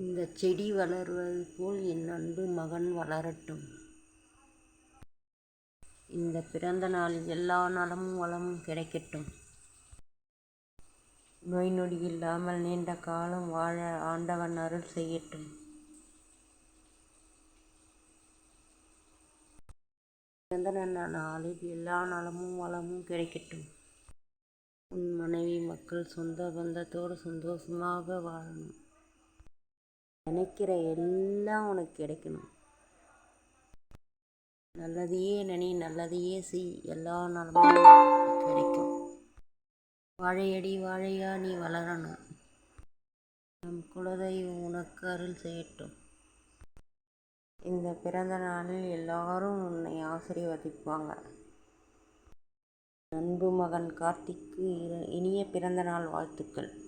இந்த செடி வளருவது போல் என் அன்பு மகன் வளரட்டும். இந்த பிறந்த நாளில் எல்லா நலமும் வளமும் கிடைக்கட்டும். நோய் நொடி இல்லாமல் நீண்ட காலம் வாழ ஆண்டவன் அருள் செய்யட்டும். பிறந்த நாளில் எல்லா நலமும் வளமும் கிடைக்கட்டும். உன் மனைவி மக்கள் சொந்த பந்தத்தோடு சந்தோஷமாக வாழணும். நினைக்கிற எல்லாம் உனக்கு கிடைக்கணும். நல்லதையே நினை, நல்லதையே செய், எல்லா நலமும் கிடைக்கும். வாழையடி வாழையா நீ வளரணும். நம் குலதெய்வம் உனக்கு அருள் செய்யட்டும். இந்த பிறந்த நாளில் எல்லாரும் உன்னை ஆசீர்வதிப்பாங்க. அன்பு மகன் கார்த்திக்கு இனிய பிறந்த நாள் வாழ்த்துக்கள்.